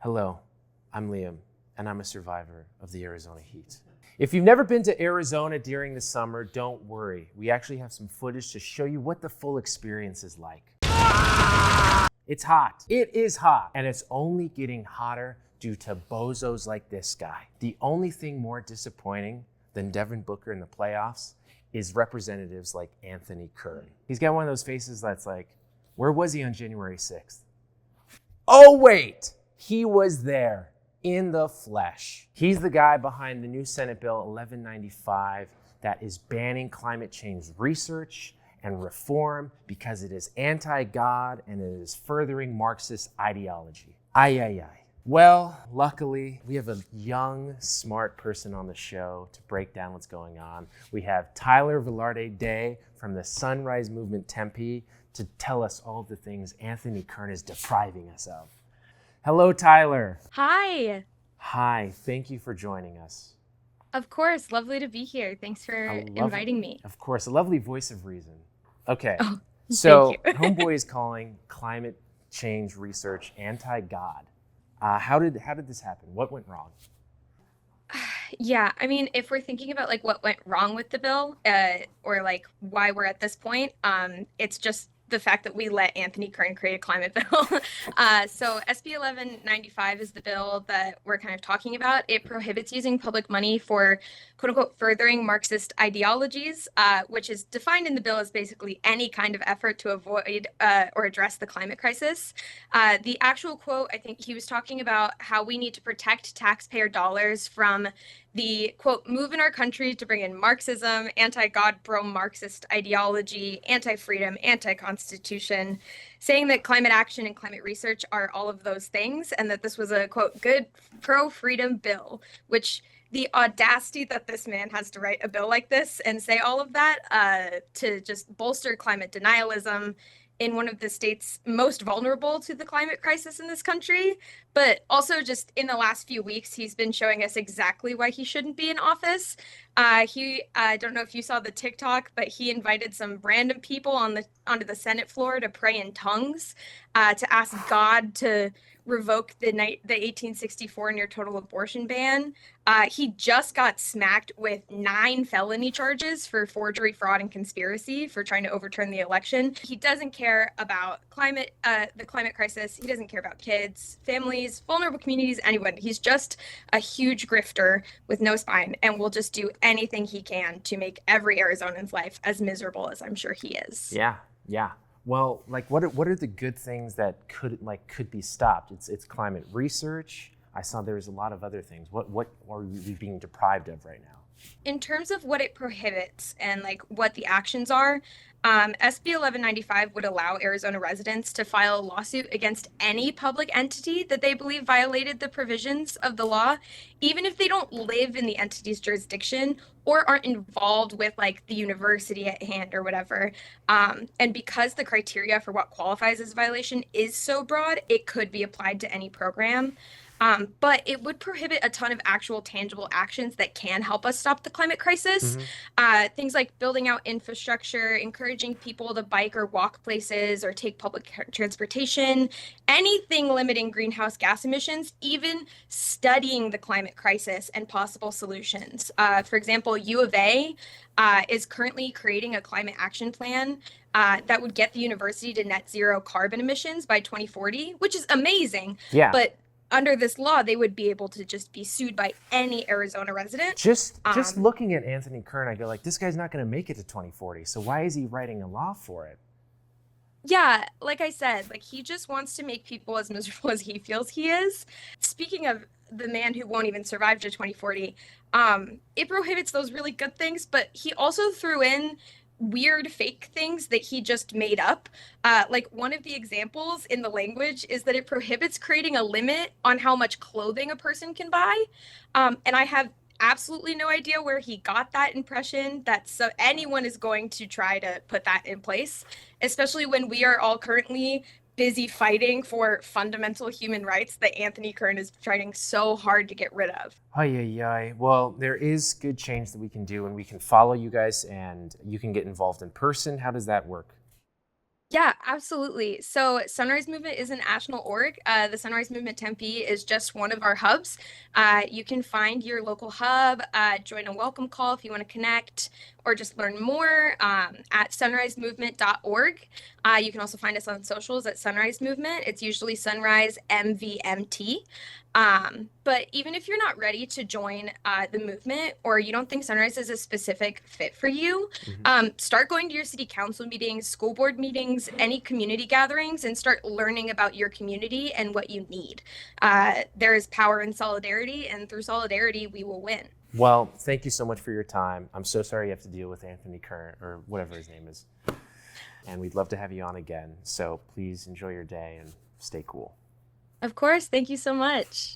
Hello, I'm Liam, and I'm a survivor of the Arizona heat. If you've never been to Arizona during the summer, don't worry. We actually have some footage to show you what the full experience is like. It's hot. It is hot, and it's only getting hotter due to bozos like this guy. The only thing more disappointing than Devin Booker in the playoffs is representatives like Anthony Kern. He's got one of those faces that's like, where was he on January 6th? Oh, wait! He was there in the flesh. He's the guy behind the new Senate Bill 1195 that is banning climate change research and reform because it is anti-God and it is furthering Marxist ideology. Ay, ay, ay. Well, luckily, we have a young, smart person on the show to break down what's going on. We have Tyler Verlade Day from the Sunrise Movement Tempe to tell us all the things Anthony Kern is depriving us of. Hello, Tyler. Hi. Hi, thank you for joining us. Of course, lovely to be here. Thanks for inviting me. Of course, a lovely voice of reason. Okay, Oh, so thank you. Homeboy is calling climate change research anti-God. How did this happen? What went wrong? Yeah, I mean, if we're thinking about like what went wrong with the bill, or like why we're at this point, it's just the fact that we let Anthony Kern create a climate bill. So SB 1195 is the bill that we're kind of talking about. It prohibits using public money for quote unquote furthering Marxist ideologies, which is defined in the bill as basically any kind of effort to avoid or address the climate crisis. The actual quote, I think he was talking about how we need to protect taxpayer dollars from the quote move in our country to bring in Marxism, anti-God, pro-Marxist ideology, anti-freedom, anti-constitution, saying that climate action and climate research are all of those things, and that this was a quote good pro-freedom bill, which the audacity that this man has to write a bill like this and say all of that to just bolster climate denialism in one of the states most vulnerable to the climate crisis in this country. But also just in the last few weeks, he's been showing us exactly why he shouldn't be in office. I don't know if you saw the TikTok, but he invited some random people onto the Senate floor to pray in tongues, to ask God to revoke the 1864 near total abortion ban. He just got smacked with 9 felony charges for forgery, fraud, and conspiracy for trying to overturn the election. He doesn't care about the climate crisis. He doesn't care about kids, families, vulnerable communities, anyone. He's just a huge grifter with no spine and will just do anything he can to make every Arizonan's life as miserable as I'm sure he is. Yeah. Well, like, what are the good things that could be stopped? It's climate research. I saw there was a lot of other things. What are we being deprived of right now? In terms of what it prohibits and like what the actions are, SB 1195 would allow Arizona residents to file a lawsuit against any public entity that they believe violated the provisions of the law, even if they don't live in the entity's jurisdiction or aren't involved with like the university at hand or whatever. And because the criteria for what qualifies as a violation is so broad, it could be applied to any program. But it would prohibit a ton of actual tangible actions that can help us stop the climate crisis. Things like building out infrastructure, encouraging people to bike or walk places or take public transportation, anything limiting greenhouse gas emissions, even studying the climate crisis and possible solutions. For example, U of A is currently creating a climate action plan that would get the university to net zero carbon emissions by 2040, which is amazing. Yeah. But under this law, they would be able to just be sued by any Arizona resident. Just looking at Anthony Kern, I go like, this guy's not going to make it to 2040. So why is he writing a law for it? Yeah, like I said, like he just wants to make people as miserable as he feels he is. Speaking of the man who won't even survive to 2040, it prohibits those really good things, but he also threw in weird fake things that he just made up. Like one of the examples in the language is that it prohibits creating a limit on how much clothing a person can buy. And I have absolutely no idea where he got that impression that anyone is going to try to put that in place, especially when we are all currently busy fighting for fundamental human rights that Anthony Kern is trying so hard to get rid of. Ay. Well, there is good change that we can do, and we can follow you guys, and you can get involved in person. How does that work? Yeah, absolutely. So Sunrise Movement is a national org. The Sunrise Movement Tempe is just one of our hubs. You can find your local hub, join a welcome call if you want to connect, or just learn more at sunrisemovement.org. You can also find us on socials at Sunrise Movement. It's usually Sunrise MVMT. But even if you're not ready to join the movement, or you don't think Sunrise is a specific fit for you, start going to your city council meetings, school board meetings, any community gatherings, and start learning about your community and what you need. There is power in solidarity, and through solidarity, we will win. Well, thank you so much for your time. I'm so sorry you have to deal with Anthony Curran, or whatever his name is. And we'd love to have you on again. So please enjoy your day and stay cool. Of course. Thank you so much.